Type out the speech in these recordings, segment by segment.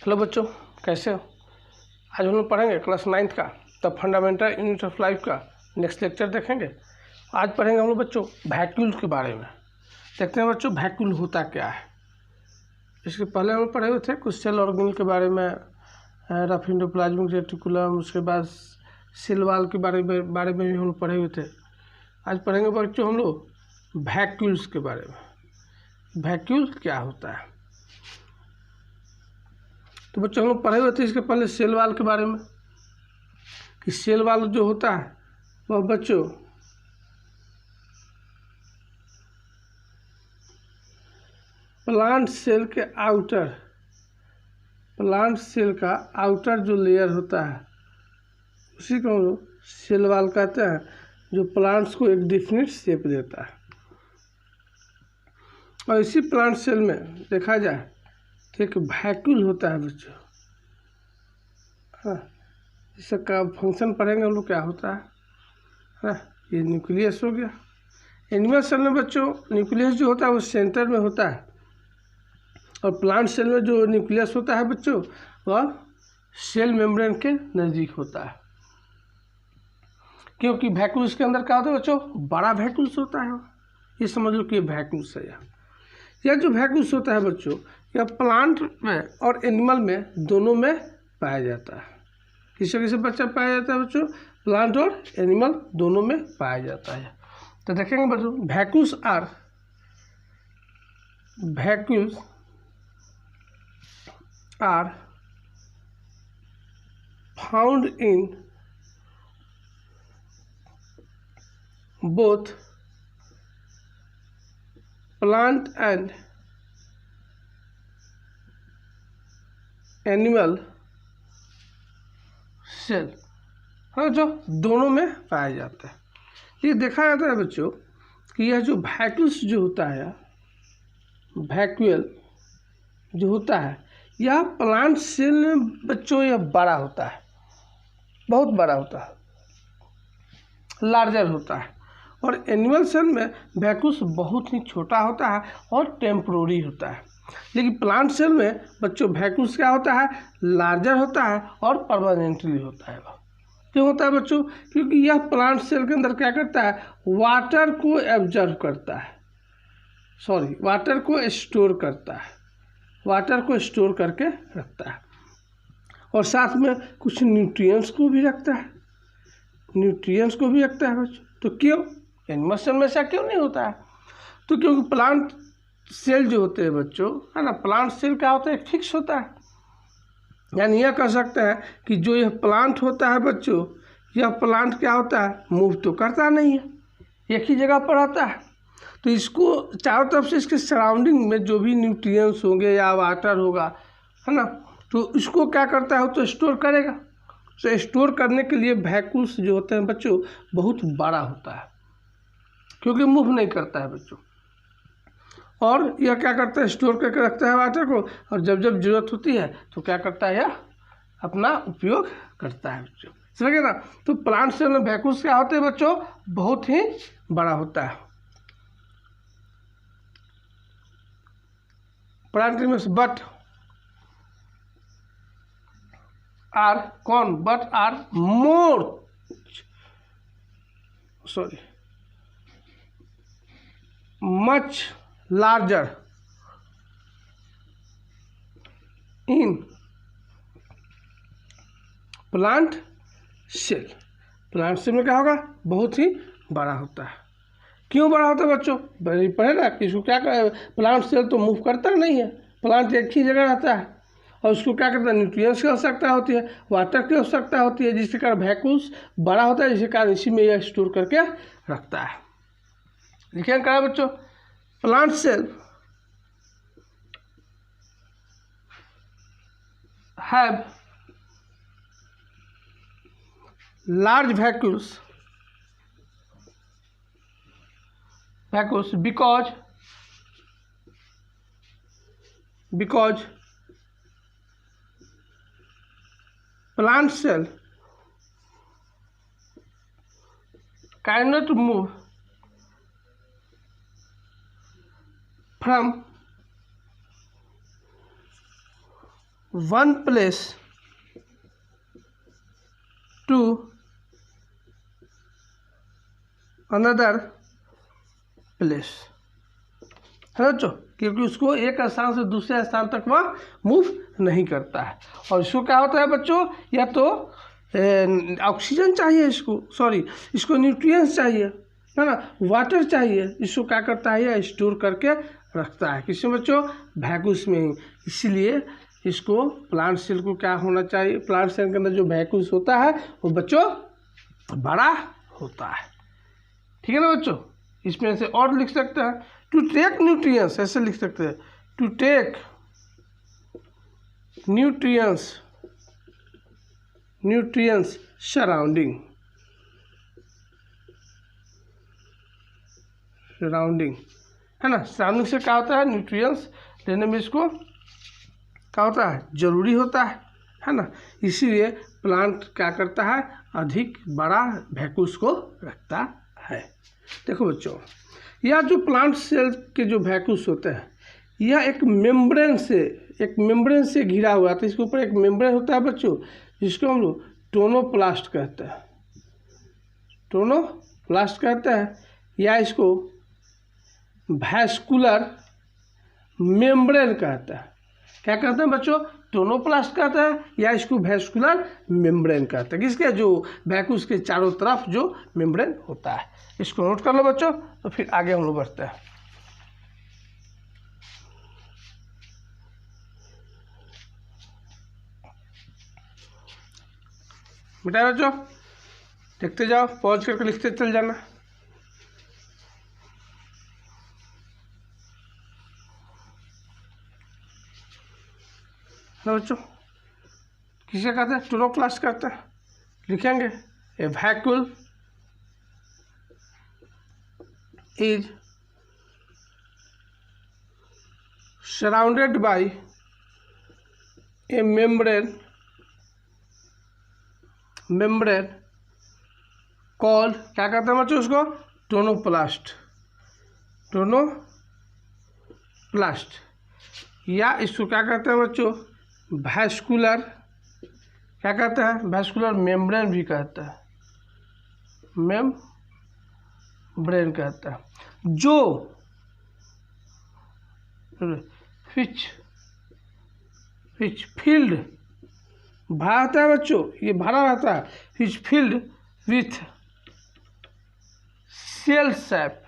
Hello बच्चों, कैसे हो। आज हम लोग पढ़ेंगे क्लास 9th का the fundamental unit of life का नेक्स्ट लेक्चर देखेंगे। आज पढ़ेंगे हम लोग बच्चों वैक्यूल के बारे में। देखते हैं बच्चों वैक्यूल होता क्या है। इसके पहले हम लोग पढ़े हुए थे कुछ सेल ऑर्गेनल के बारे में, रफ एंडोप्लाज्मिक रेटिकुलम, उसके बाद सेल वॉल के बारे में भी हम लोग पढ़े हुए थे। आज पढ़ेंगे बच्चों हम लोग वैक्यूल्स के बारे में। वैक्यूल क्या होता है। तो बच्चों हम लोग पढ़े हुए थे इसके पहले सेल वॉल के बारे में कि सेल वॉल जो होता है वह बच्चों प्लांट सेल का आउटर जो लेयर होता है उसी को हम लोग सेल वॉल कहते हैं, जो प्लांट्स को एक डिफिनिट शेप देता है। और इसी प्लांट सेल में देखा जाए तो एक वैक्यूल होता है बच्चों। हाँ, इसका फंक्शन पढ़ेंगे हम लोग क्या होता है। हाँ, ये न्यूक्लियस हो गया। एनिमल सेल में बच्चों न्यूक्लियस जो होता है वो सेंटर में होता है, और प्लांट सेल में जो न्यूक्लियस होता है बच्चों वह सेल मेम्ब्रेन के नज़दीक होता है। क्योंकि वैक्यूल्स के अंदर क्या होता है बच्चों, बड़ा वैक्यूल्स होता है। ये समझ लो कि ये वैक्यूल्स है। यह जो वैक्यूल्स होता है बच्चों, यह प्लांट में और एनिमल में दोनों में पाया जाता है। किसी बच्चा पाया जाता है बच्चों, प्लांट और एनिमल दोनों में पाया जाता है। तो देखेंगे बच्चों vacuoles are found in both plant and animal cell. हाँ, जो दोनों में पाया जाता है। ये देखा जाता है बच्चों कि यह जो वैक्यूल्स जो होता है, वैक्यूल जो होता है यह प्लांट सेल में बच्चों यह बड़ा होता है, बहुत बड़ा होता है, लार्जर होता है। और एनिमल सेल में वैक्यूल्स बहुत ही छोटा होता है और टेम्पोररी होता है। लेकिन प्लांट सेल में बच्चों वैक्यूल्स क्या होता है, लार्जर होता है और परमानेंटली होता है। क्यों होता है बच्चों, क्योंकि यह प्लांट सेल के अंदर क्या करता है, वाटर को एब्जर्व करता है, वाटर को स्टोर करता है, वाटर को स्टोर करके रखता है, और साथ में कुछ न्यूट्रिएंट्स को भी रखता है, बच्चों। तो क्यों एनिमल सेल में ऐसा क्यों नहीं होता है, तो क्योंकि प्लांट सेल जो होते हैं बच्चों, है ना, प्लांट सेल क्या होता है, फिक्स होता है। यानी यह कह सकते हैं कि जो यह प्लांट होता है बच्चों, यह प्लांट क्या होता है, मूव तो करता नहीं है, एक ही जगह पर रहता है। तो इसको चारों तरफ से इसके सराउंडिंग में जो भी न्यूट्रिएंट्स होंगे या वाटर होगा, है ना, तो इसको क्या करता है, तो स्टोर करेगा। तो स्टोर करने के लिए वैक्यूल्स जो होते हैं बच्चों बहुत बड़ा होता है, क्योंकि मूव नहीं करता है बच्चों। और यह क्या करता है, स्टोर करके रखता है वाटर को, और जब जब जरूरत होती है तो क्या करता है, यह अपना उपयोग करता है बच्चों। समझ गए ना। तो प्लांट सेल में वैक्यूल्स क्या होते हैं बच्चों, बहुत ही बड़ा होता है। प्लांट में but are much larger in plant cell. Plant cell में क्या होगा, बहुत ही बड़ा होता है। क्यों बड़ा होता है बच्चों, पढ़े ना कि इसको क्या कर, प्लांट सेल तो मूव करता नहीं है, प्लांट एक ही जगह रहता है, और उसको क्या करता है, न्यूट्रिएंट्स की आवश्यकता होती है, वाटर की आवश्यकता होती है, जिसके कारण वैक्यूल्स बड़ा होता है, जिसके कारण इसी में यह स्टोर करके रखता है। लिखिए क्या है बच्चों, plant cell have large vacuoles because plant cell cannot move from one place to another place, है बच्चों, क्योंकि उसको एक स्थान से दूसरे स्थान तक वह मूव नहीं करता है। और इसको क्या होता है बच्चों, या तो ऑक्सीजन चाहिए इसको न्यूट्रिएंट्स चाहिए, है ना, वाटर चाहिए, इसको क्या करता है, यह स्टोर करके रखता है किसमें बच्चों, वैक्यूल्स में ही। इसलिए इसको प्लांट सेल को क्या होना चाहिए, प्लांट सेल के अंदर जो वैक्यूल्स होता है वो बच्चों बड़ा होता है। ठीक है ना बच्चों, इसमें से और लिख सकते हैं टू टेक न्यूट्रिएंट्स, ऐसे लिख सकते हैं टू टेक न्यूट्रिएंट्स सराउंडिंग है ना। सराउंडिंग से क्या होता है, न्यूट्रिएंट्स लेने में इसको क्या होता है, जरूरी होता है ना। इसीलिए प्लांट क्या करता है, अधिक बड़ा वैक्यूल्स को रखता है। देखो बच्चों, यह जो प्लांट सेल के जो वैक्यूल्स होते हैं, यह एक मेम्ब्रेन से घिरा हुआ, तो इसके ऊपर एक मेम्ब्रेन होता है बच्चों, जिसको हम लोग टोनोप्लास्ट कहते हैं, या इसको वैस्कुलर मेम्ब्रेन कहता है। क्या कहते हैं बच्चों, टोनोप्लास्ट कहता है, या इसको वैस्कुलर मेम्ब्रेन कहते हैं, किसके, जो वैक्यूल्स के चारों तरफ जो मेम्ब्रेन होता है। इसको नोट कर लो बच्चों, तो फिर आगे हम लोग बढ़ते हैं। बेटा बच्चों देखते जाओ, पॉज करके लिखते चल जाना। ना बच्चों, किसे कहते हैं, टोनोप्लास्ट कहते हैं। लिखेंगे ए vacuole is surrounded by a membrane called, क्या कहते हैं बच्चों उसको, टोनोप्लास्ट, या इसको क्या कहते हैं बच्चों, वैस्कुलर, क्या कहते हैं, वैस्कुलर मेम्ब्रेन भी कहता है, मेम्ब्रेन कहता है, जो विच फील्ड भरा रहता है बच्चों, ये भरा रहता है, which filled with cell sap,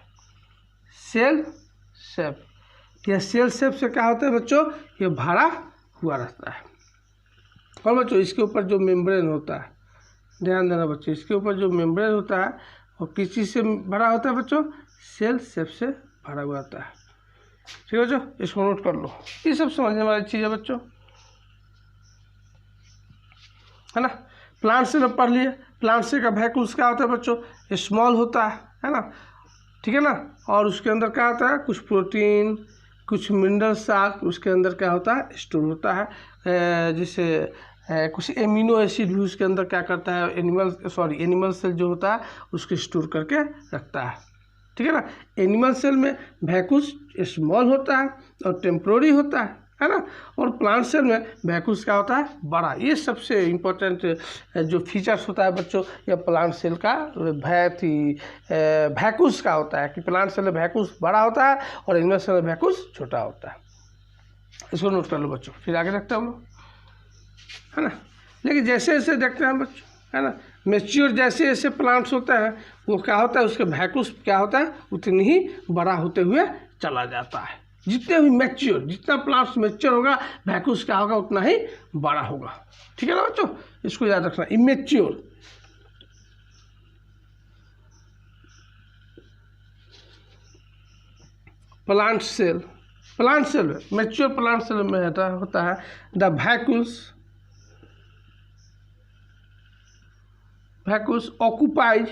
यह सेल शेप से क्या होता है बच्चों, ये भरा हुआ रहता है। और बच्चों इसके ऊपर जो मेम्ब्रेन होता है, ध्यान देना बच्चों, इसके ऊपर जो मेम्ब्रेन होता है और किस चीज़ से भरा होता है बच्चों, सेल शेप से भरा हुआ होता है। ठीक है बच्चों, इसको नोट कर लो, ये सब समझने वाली चीज़ है बच्चों, है ना। प्लांट सेल पढ़ लिए, प्लांट सेल का वैक्यूल्स क्या होता है बच्चों, स्मॉल होता है ना, ठीक है ना। और उसके अंदर क्या होता है, कुछ प्रोटीन, कुछ मिनरल साल्ट उसके अंदर क्या होता है, स्टोर होता है। जैसे कुछ एमिनो एसिड भी उसके अंदर क्या करता है, एनिमल सेल जो होता है उसको स्टोर करके रखता है। ठीक है ना। एनिमल सेल में वैक्यूल्स स्मॉल होता है और टेम्प्रोरी होता है ना। और प्लांट सेल में वैक्यूल्स क्या होता है, बड़ा। ये सबसे इम्पोर्टेंट जो फीचर्स होता है बच्चों, या प्लांट सेल का वैक्यूल्स का होता है कि प्लांट सेल में वैक्यूल्स बड़ा होता है और एनिमल सेल में वैक्यूल्स छोटा होता है। इसको नोट कर लो बच्चों, फिर आगे देखते हैं हम लोग, है ना। लेकिन जैसे जैसे देखते हैं बच्चों, है ना, मैच्योर जैसे जैसे प्लांट्स होता है वो क्या होता है, उसके वैक्यूल्स क्या होता है उतनी ही बड़ा होते हुए चला जाता है। जितने भी मैच्योर, जितना प्लांट्स मैच्योर होगा वैक्यूल्स क्या होगा उतना ही बड़ा होगा। ठीक है ना बच्चों, इसको याद रखना। इमेच्योर प्लांट सेल में, मैच्योर प्लांट सेल में होता है द वैक्यूल्स ऑक्यूपाइज,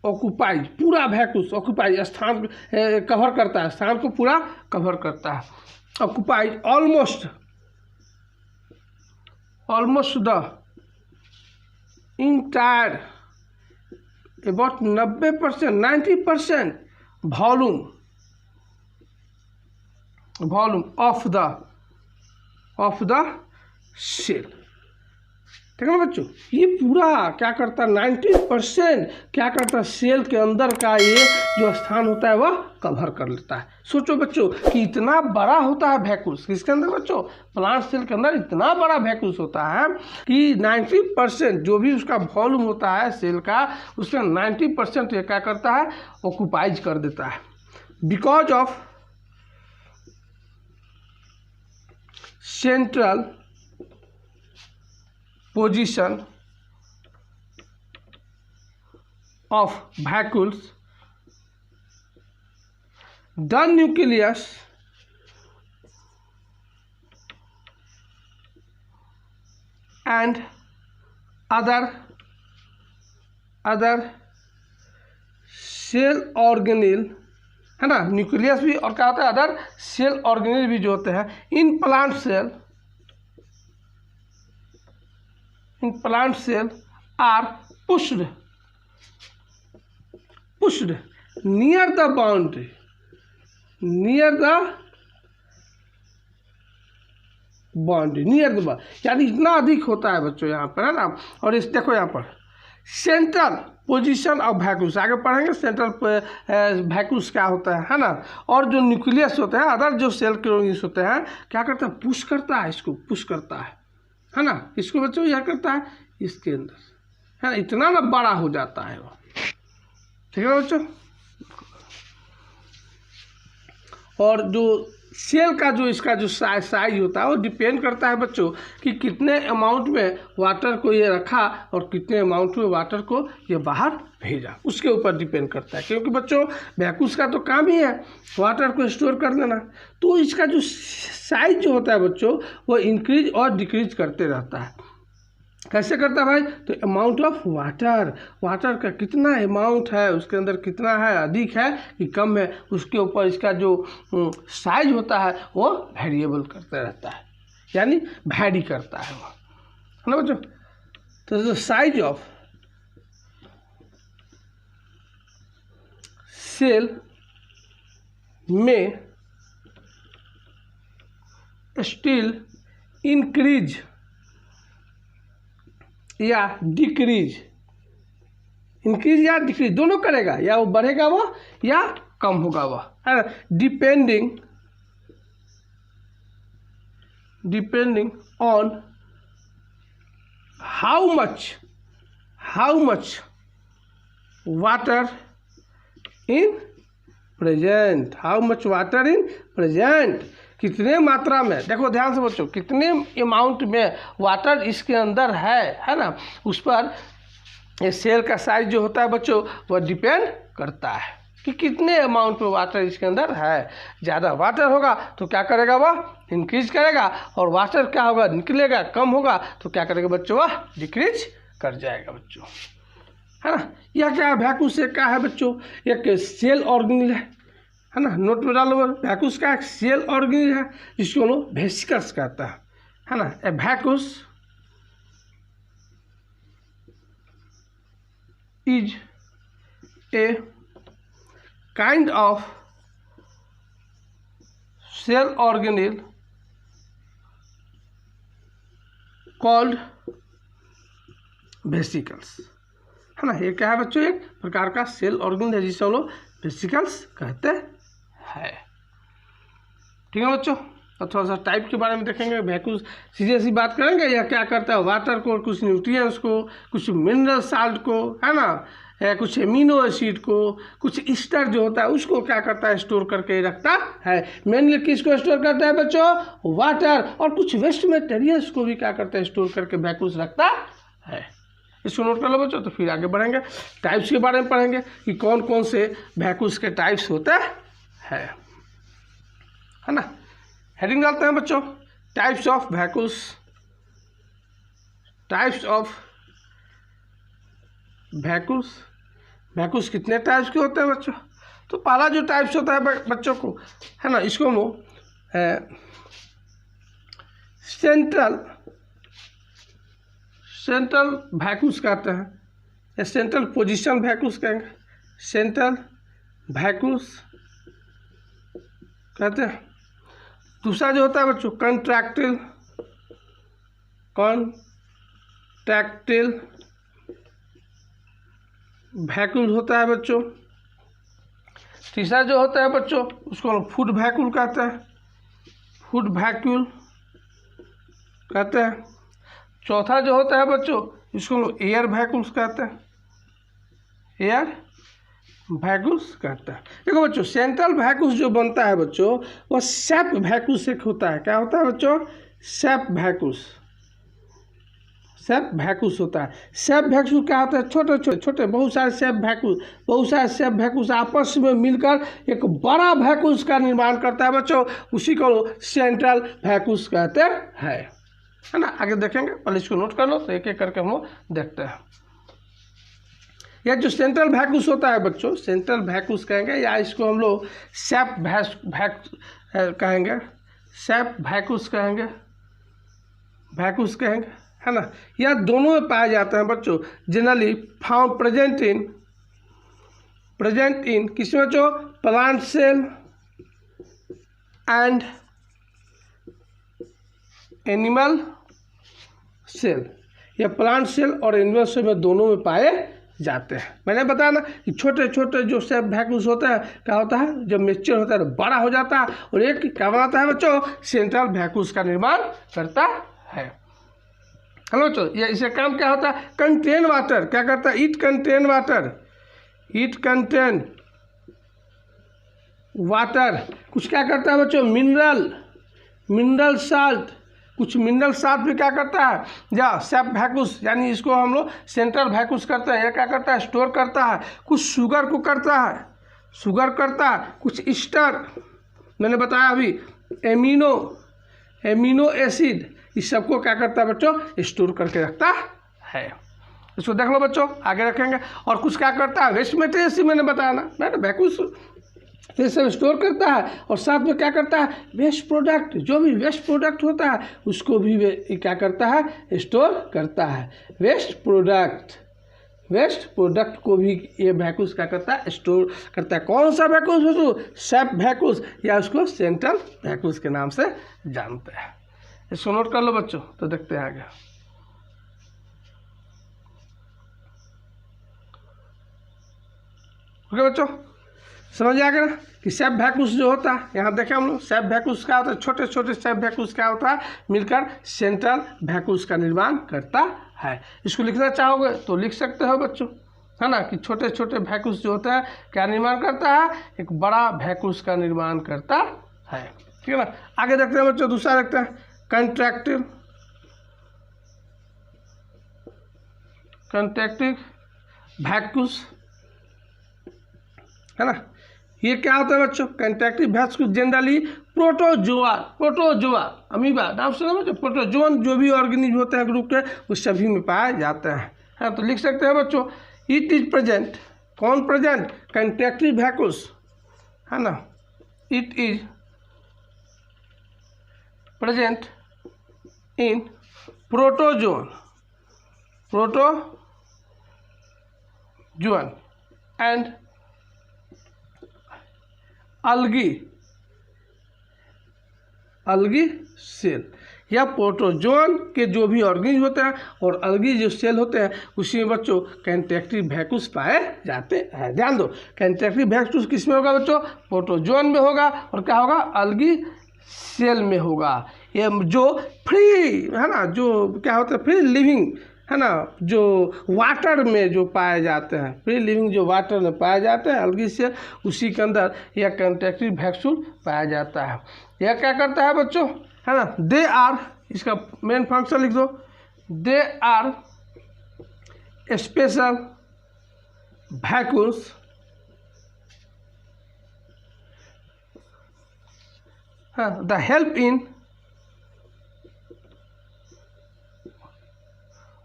पूरा वैक्यूल्स ऑक्यूपाइज स्थान कवर करता है, स्थान को पूरा कवर करता है। Occupies almost the entire, about 90%, 90% volume of the of the cell. ठीक है ना बच्चों, ये पूरा क्या करता है 90% क्या करता है सेल के अंदर का ये जो स्थान होता है वह कवर कर लेता है। सोचो बच्चों कि इतना बड़ा होता है वैक्यूल्स किसके अंदर बच्चों, प्लांट सेल के अंदर इतना बड़ा वैक्यूल्स होता है कि 90% जो भी उसका वॉल्यूम होता है सेल का उसका 90% ये क्या करता है ऑक्यूपाइज कर देता है। Because of central position of vacuoles, the nucleus and other cell organelle है ना, न्यूक्लियस भी और क्या होता है अदर सेल ऑर्गेनेल भी जो होते हैं in plant cell are pushed near the boundary यानी इतना अधिक होता है बच्चों यहाँ पर है ना। और इस देखो यहाँ पर सेंट्रल पोजीशन ऑफ वैक्यूल्स आगे पढ़ेंगे सेंट्रल वैक्यूल्स क्या होता है ना। और जो न्यूक्लियस होते हैं अदर जो सेल ऑर्गेनेल्स होते हैं क्या करता है पुश करता है, इसको पुश करता है ना, इसको बच्चों यह करता है इसके अंदर है ना, इतना ना बड़ा हो जाता है वो। ठीक है बच्चों, और जो सेल का जो इसका जो साइज होता है वो डिपेंड करता है बच्चों कि कितने अमाउंट में वाटर को ये रखा और कितने अमाउंट में वाटर को ये बाहर भेजा, उसके ऊपर डिपेंड करता है। क्योंकि बच्चों वैक्यूल्स का तो काम ही है वाटर को स्टोर कर देना, तो इसका जो साइज जो होता है बच्चों वो इंक्रीज और डिक्रीज करते रहता है। कैसे करता है भाई, तो अमाउंट ऑफ वाटर का कितना अमाउंट है उसके अंदर कितना है, अधिक है कि कम है, उसके ऊपर इसका जो साइज होता है वो वेरिएबल करता रहता है, यानी वैरी करता है वो, है ना बच्चों। तो जो साइज ऑफ सेल में स्टिल इंक्रीज या डिक्रीज, इंक्रीज या डिक्रीज दोनों करेगा, या वो बढ़ेगा वो या कम होगा वह, है ना, depending on how much water in present, कितने मात्रा में, देखो ध्यान से बच्चों कितने अमाउंट में वाटर इसके अंदर है ना, उस पर ये सेल का साइज जो होता है बच्चों वह डिपेंड करता है कि कितने अमाउंट में वाटर इसके अंदर है। ज़्यादा वाटर होगा तो क्या करेगा वह इंक्रीज करेगा, और वाटर क्या होगा निकलेगा कम होगा तो क्या करेगा बच्चों वह डिक्रीज कर जाएगा बच्चों, है ना। यह क्या है वैक्यूल से क्या है बच्चों, एक सेल ऑर्गेनेल है ना, नोट में डालो वैक्यूल्स का एक सेल ऑर्गेनेल है जिसको लोग वेसिकल्स कहता है ना। A vacuoles is a kind of cell organelle called vesicles, है ना। ये क्या है बच्चों, एक प्रकार का सेल ऑर्गेनेल है जिसे हम लोग वेसिकल्स कहते हैं। ठीक है बच्चों, और थोड़ा सा टाइप के बारे में देखेंगे। वैक्यूल सीधे सी बात करेंगे, यह क्या करता है वाटर को, कुछ न्यूट्रिएंट्स को, कुछ मिनरल साल्ट को, है ना, कुछ एमिनो एसिड को, कुछ ईस्टर जो होता है उसको क्या करता है स्टोर करके रखता है। मेनली किसको स्टोर करता है बच्चों, वाटर, और कुछ वेस्ट मटेरियल्स को भी क्या करता है स्टोर करके वैक्यूल्स रखता है। इसको नोट कर लो बच्चों। तो फिर आगे बढ़ेंगे, टाइप्स के बारे में पढ़ेंगे कि कौन कौन से वैक्यूल्स के टाइप्स होते हैं, है ना। हेडिंग डालते हैं बच्चों, टाइप्स ऑफ वैक्यूल्स। वैक्यूल्स कितने टाइप्स के होते हैं बच्चों। तो पहला जो टाइप्स होता है बच्चों को, है ना, इसको हम सेंट्रल वैक्यूल्स कहते हैं, या सेंट्रल पोजीशन वैक्यूल्स कहेंगे, सेंट्रल वैक्यूल्स कहते हैं। दूसरा जो होता है बच्चों कंट्रैक्टाइल कॉन्ट्रैक्टाइल वैक्यूल होता है बच्चों। तीसरा जो होता है बच्चों उसको हम फूड वैक्यूल कहते हैं, फूड वैक्यूल कहते हैं। चौथा जो होता है बच्चों इसको हम एयर वैक्यूल्स कहते हैं, एयर वैक्यूल्स कहते हैं। देखो बच्चों सेंट्रल वैक्यूल्स जो बनता है बच्चों वो सेप वैक्यूल्स से होता है। क्या होता है बच्चों? सेप वैक्यूल्स, सेप वैक्यूल्स होता है। सेप वैक्यूल क्या होता है? छोटे छोटे छोटे बहुत सारे सेप वैक्यूल, बहुत सारे सेप वैक्यूल्स आपस में मिलकर एक बड़ा वैक्यूल्स का निर्माण करता है बच्चों, उसी को सेंट्रल वैक्यूल्स कहते हैं, है ना। आगे देखेंगे, पहले इसको नोट कर लो तो एक एक करके हम लोग देखते हैं। यह जो सेंट्रल वैक्यूल्स होता है बच्चों, सेंट्रल वैक्यूल्स कहेंगे या इसको हम लोग सेप कहेंगे, सेप वैक्यूल्स कहेंगे, वैक्यूल्स कहेंगे, है ना। यह दोनों में पाए जाते हैं बच्चों, जनरली फाउंड प्रेजेंट इन किसमें बच्चों? Plant cell and animal cell. यह प्लांट सेल और एनिमल सेल में दोनों में पाए जाते हैं। मैंने बताया ना कि छोटे छोटे जो सेप वैक्यूल्स होते हैं क्या होता है, जब मैच्योर होता है तो बड़ा हो जाता है और एक क्या बनाता है बच्चों? सेंट्रल वैक्यूल्स का निर्माण करता है। हेलो बच्चों, ये इसका काम क्या होता है? Contain water. क्या करता है? It contain water, it contain water. कुछ क्या करता है बच्चों? मिनरल साल्ट, कुछ मिनरल साल्ट भी क्या करता है? या सेप वैक्यूल्स यानी इसको हम लोग सेंट्रल वैक्यूल्स करते हैं। यह क्या करता है? स्टोर करता है। कुछ शुगर को करता है, शुगर करता है। कुछ ईस्टर, मैंने बताया अभी, एमिनो एसिड, इस सबको क्या करता है बच्चों? स्टोर करके रखता है। इसको देख लो बच्चों, आगे रखेंगे। और कुछ क्या करता है? वेस्ट मटेरियल, मैंने बताया ना, मैंने वैक्यूल्स ये सब स्टोर करता है और साथ में क्या करता है? वेस्ट प्रोडक्ट, जो भी वेस्ट प्रोडक्ट होता है उसको भी क्या करता है? स्टोर करता है। वेस्ट प्रोडक्ट को भी ये वैक्यूल्स क्या करता है? स्टोर करता है। कौन सा वैक्यूल्स बच्चों? सेप वैक्यूल्स, या उसको सेंट्रल वैक्यूल्स के नाम से जानते हैं। इसको नोट कर लो बच्चों, तो देखते हैं आगे। ओके बच्चों, समझ आ गया ना कि सेप वैक्यूल्स जो होता है, यहाँ देखें हम लोग सेप वैक्यूल्स क्या होता है? छोटे छोटे सेप वैक्यूल्स क्या होता है? मिलकर सेंट्रल वैक्यूल्स का निर्माण करता है। इसको लिखना चाहोगे तो लिख सकते हो बच्चों, है ना, कि छोटे छोटे वैक्यूल्स जो होता है क्या निर्माण करता है? एक बड़ा वैक्यूल्स का निर्माण करता है। ठीक है ना। आगे देखते हैं बच्चों, दूसरा देखते हैं कंट्रैक्टाइल वैक्यूल्स, है ना। ये क्या होता है बच्चों? Contractile vacuoles generally protozoa amoeba नाम सुना बच्चों, प्रोटोजोन जो भी ऑर्गेनिज्म होते हैं ग्रुप के उस सभी में पाए जाते हैं, है। तो लिख सकते हैं बच्चों, इट इज प्रेजेंट, कौन प्रेजेंट? कंट्रैक्टाइल वैक्यूल्स, है ना। It is present in protozoan and algae cell. या प्रोटोजोन के जो भी ऑर्गेनिज्म होते हैं और अलगी जो सेल होते हैं उसी में बच्चों कंट्रैक्टाइल वैक्यूल्स पाए जाते हैं। ध्यान दो, कंट्रैक्टाइल वैक्यूल्स किस में होगा बच्चों? प्रोटोजोन में होगा। और क्या होगा? अलगी सेल में होगा। ये जो फ्री, है ना, जो क्या होता है? फ्री लिविंग, है ना, जो वाटर में जो पाए जाते हैं, फ्री लिविंग जो वाटर में पाए जाते हैं अलगी से, उसी के अंदर यह कंट्रैक्टाइल वैक्यूल पाया जाता है। यह क्या करता है बच्चों? है ना, दे आर, इसका मेन फंक्शन लिख दो, they are special vacuoles, the help in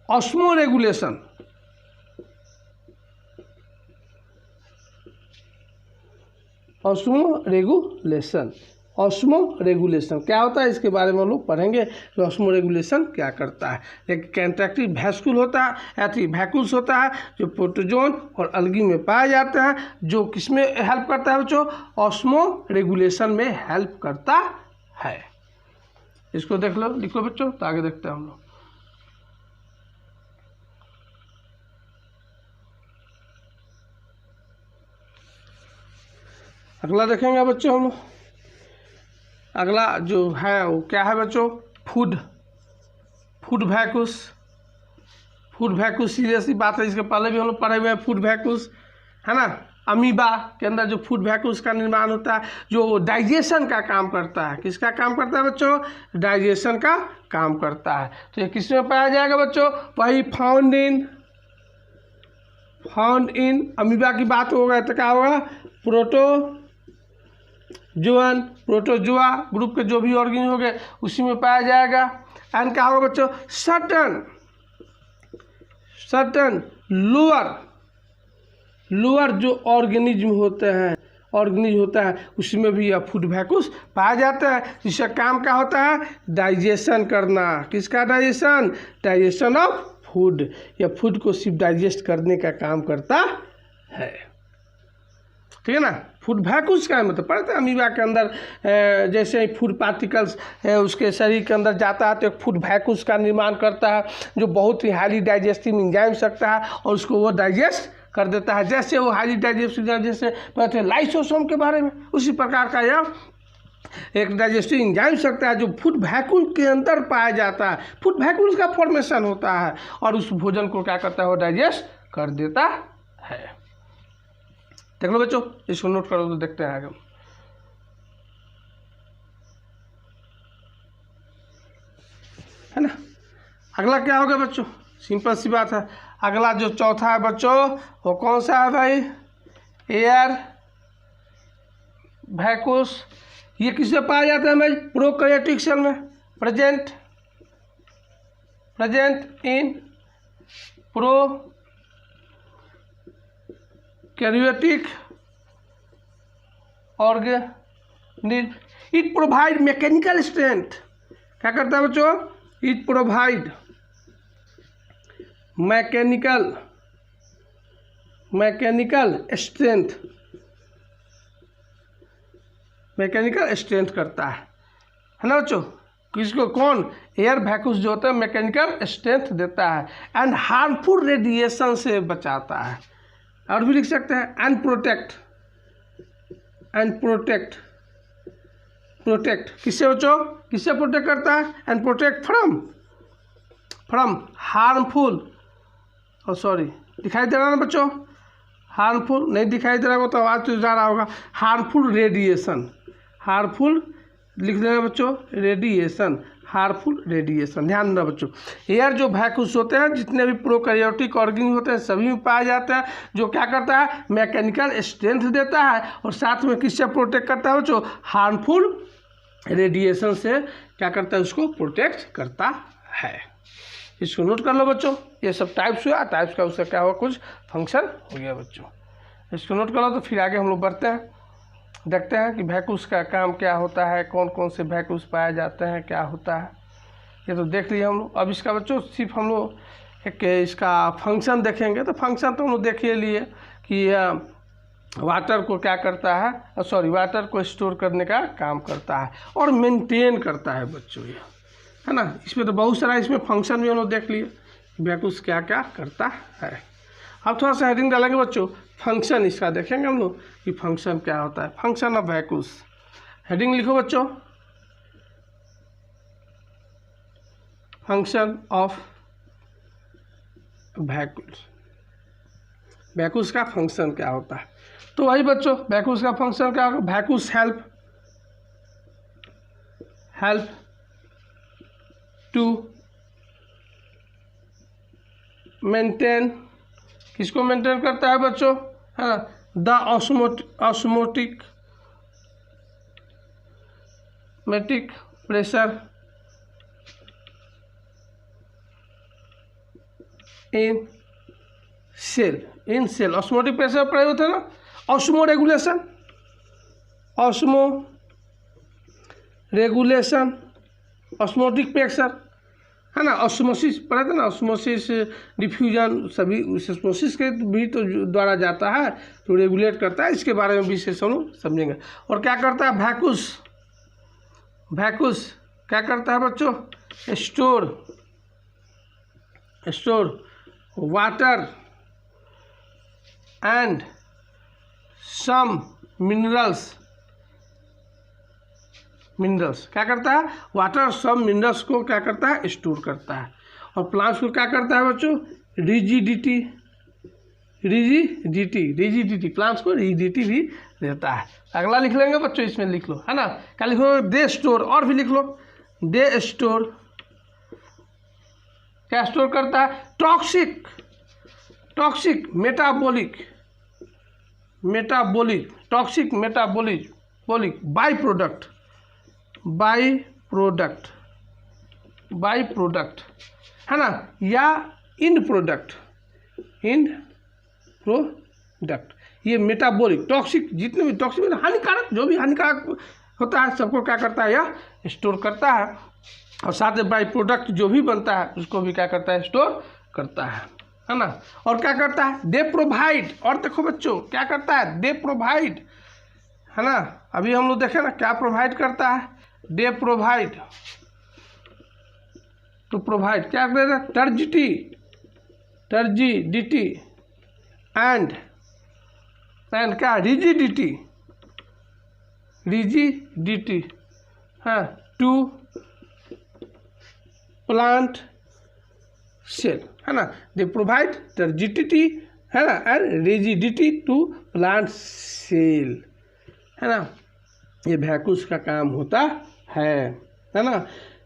osmoregulation, osmoregulation क्या होता है इसके बारे में हम लोग पढ़ेंगे कि ऑस्मोरेगुलेशन क्या करता है। एक कंट्रैक्टाइल वैक्यूल होता है, वैक्यूल्स होता है जो प्रोटोजोन और अलगी में पाए जाते हैं, जो किस में हेल्प करता है बच्चों? ऑस्मोरेगुलेशन में हेल्प करता है। इसको देख लो, लिखो बच्चों, तो आगे देखते हैं हम लोग। अगला देखेंगे बच्चों हम लोग। अगला जो है वो क्या है बच्चों, फूड वैक्यूस। फूड वैक्यूस सीरियस सी बात है, इसके पहले भी हम लोग पढ़े हुए हैं फूड वैक्यूस, है ना। अमीबा के अंदर जो फूड वैक्यूस का निर्माण होता है, जो डाइजेशन का काम करता है। किसका काम करता है बच्चों, डाइजेशन का काम करता है। तो ये किस में पाया जाएगा बच्चों, वही फाउंड इन अमीबा की बात होगा तो क्या होगा, प्रोटोजुआ ग्रुप के जो भी ऑर्गेनिज हो गए उसी में पाया जाएगा। एंड क्या होगा बच्चों, सर्टन लोअर जो ऑर्गेनिज्म होता है उसमें भी यह फूड वैक्यूस पाया जाता है, जिसका काम क्या होता है, डाइजेशन करना। किसका डाइजेशन ऑफ फूड। या फूड को सिर्फ डाइजेस्ट करने का काम करता है, ठीक है ना। फूड वैक्यूस का मतलब पढ़ते हैं अमीबा के अंदर जैसे फूड पार्टिकल्स उसके शरीर के अंदर जाता है तो एक फूड वैक्यूस का निर्माण करता है, जो बहुत ही हाईली डाइजेस्टिव एंजाइम सकता है और उसको वो डाइजेस्ट कर देता है। जैसे वो हाईली डाइजेस्टिव, जैसे पढ़ते हैं लाइसोसोम के बारे में, उसी प्रकार का यह एक डाइजेस्टिव एंजाइम सकता है जो फूड वैक्यूल के अंदर पाया जाता है। फूड वैक्यूल का फॉर्मेशन होता है और उस भोजन को क्या करता है, वो डाइजेस्ट कर देता है। देख लो बच्चों, इसको नोट करो तो देखते हैं आगे। है ना। अगला क्या होगा बच्चों, सिंपल सी बात है। अगला जो चौथा है बच्चों वो कौन सा है भाई, एयर वैक्यूस। ये किससे पाया जाता है भाई, प्रोकैरियोटिक सेल में present in prokaryotic organism. It provide mechanical strength. क्या करता है बच्चों, इट प्रोवाइड मैकेनिकल स्ट्रेंथ करता है ना बच्चों। किसको, कौन, एयर वैक्यूस जो होता है मैकेनिकल स्ट्रेंथ देता है एंड हार्मफुल रेडिएशन से बचाता है। और भी लिख सकते हैं एंड प्रोटेक्ट किससे बच्चों, किससे प्रोटेक्ट करता है, and protect from harmful, sorry दिखाई दे रहा है ना बच्चों, हार्मफुल नहीं दिखाई दे रहा होगा तो आवाज़ तो जा रहा होगा, हार्मफुल लिख देना बच्चों, हार्मफुल रेडिएशन। ध्यान देना बच्चों, एयर जो वैक्यूस होते हैं जितने भी प्रोकैरियोटिक ऑर्गेनिज्म होते हैं सभी में पाया जाता है, जो क्या करता है, मैकेनिकल स्ट्रेंथ देता है और साथ में किससे प्रोटेक्ट करता है बच्चों, हार्मफुल रेडिएशन से क्या करता है, उसको प्रोटेक्ट करता है। इसको नोट कर लो बच्चों। ये सब टाइप्स हुआ, टाइप्स का उसका क्या हुआ, कुछ फंक्शन हो गया बच्चों। इसको नोट कर लो तो फिर आगे हम लोग बढ़ते हैं, देखते हैं कि वैक्यूस का काम क्या होता है, कौन कौन से वैक्यूस पाए जाते हैं, क्या होता है। ये तो देख लिया हम लोग। अब इसका बच्चों सिर्फ हम लोग एक इसका फंक्शन देखेंगे। तो फंक्शन तो हम लोग देख लिए कि वाटर को क्या करता है, वाटर को स्टोर करने का काम करता है और मेंटेन करता है बच्चों, ये है ना। इसमें तो बहुत सारा इसमें फंक्शन भी हम लोग देख लिए वैक्यूस क्या क्या करता है। अब थोड़ा सा हेडिंग डालेंगे बच्चों, फंक्शन इसका देखेंगे हम लोग कि फंक्शन क्या होता है, फंक्शन ऑफ वैक्यूस। हेडिंग लिखो बच्चों, फंक्शन ऑफ वैक्यूस। वैक्यूस का फंक्शन क्या होता है, तो वही बच्चों वैक्यूस का फंक्शन क्या होगा, वैक्यूस हेल्प टू मेंटेन, किसको मेंटेन करता है बच्चों, हाँ, the osmotic pressure in cell. Osmotic pressure प्रयोग होता है ना, ऑस्मो रेगुलेशन, ऑस्मोटिक प्रेशर, है ना। ऑस्मोसिस पढ़ा था ना, ऑस्मोसिस डिफ्यूजन सभी ऑस्मोसिस के भी तो द्वारा जाता है, तो रेगुलेट करता है। इसके बारे में विशेष हम लोग समझेंगे। और क्या करता है वैक्यूस क्या करता है बच्चों, store water and some minerals क्या करता है, वाटर सब मिनरल्स को क्या करता है, स्टोर करता है। और प्लांट्स को क्या करता है बच्चों, रिजिडिटी प्लांट्स को रिजिडिटी भी देता है। अगला लिख लेंगे बच्चों, इसमें लिख लो, है ना, क्या लिखो, दे स्टोर, और भी लिख लो, दे स्टोर क्या स्टोर करता है, टॉक्सिक मेटाबॉलिक बाई प्रोडक्ट है ना, या इन प्रोडक्ट, ये मेटाबॉलिक टॉक्सिक, जितने भी टॉक्सिक हानिकारक, जो भी हानिकारक होता है सबको क्या करता है, यह स्टोर करता है। और साथ में बाई प्रोडक्ट जो भी बनता है उसको भी क्या करता है, स्टोर करता है ना। और क्या करता है, दे प्रोवाइड, और देखो बच्चों क्या करता है, दे प्रोवाइड, है ना, अभी हम लोग देखें ना क्या प्रोवाइड करता है, दे प्रोवाइड, तो प्रोवाइड क्या कर रहा है, टर्जिडिटी एंड क्या, रिजिडिटी हाँ, टू प्लांट सेल, है ना, दे प्रोवाइड टर्जिडिटी, है ना, and rigidity to plant cell, है ना। ये वैक्यूस का काम होता है ना।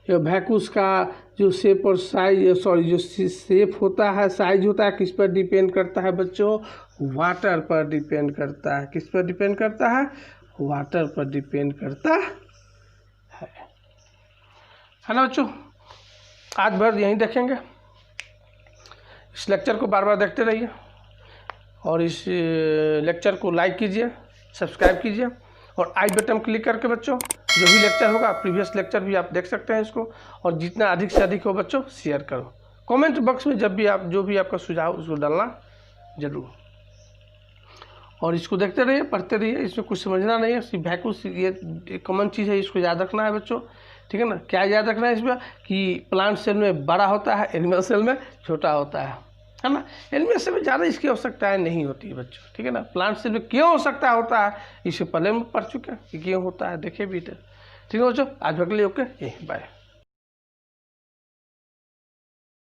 ये वैक्यूस का जो शेप और साइज, जो शेप होता है, साइज होता है, किस पर डिपेंड करता है बच्चों, वाटर पर डिपेंड करता है। किस पर डिपेंड करता है, वाटर पर डिपेंड करता है ना बच्चों। आज भर यहीं देखेंगे, इस लेक्चर को बार बार देखते रहिए और इस लेक्चर को लाइक कीजिए, सब्सक्राइब कीजिए और आई बटन क्लिक करके बच्चों जो भी लेक्चर होगा, प्रीवियस लेक्चर भी आप देख सकते हैं इसको। और जितना अधिक से अधिक हो बच्चों शेयर करो, कमेंट बॉक्स में जब भी आप जो भी आपका सुझाव उसको डालना जरूर। और इसको देखते रहिए, पढ़ते रहिए, इसमें कुछ समझना नहीं है, सिर्फ वैक्यूस ये कॉमन चीज़ है, इसको याद रखना है बच्चों, ठीक है ना। क्या याद रखना है इसमें कि प्लांट सेल में बड़ा होता है, एनिमल सेल में छोटा होता है ना। एनिमल सेल में ज़्यादा इसकी आवश्यकताएं नहीं होती है बच्चों, ठीक है ना। प्लांट सेल में क्यों आवश्यकता होता है, इससे पहले हम पढ़ चुके हैं कि क्यों होता है, देखे भी थे, ठीक है बच्चों। आज के लिए ओके, बाय।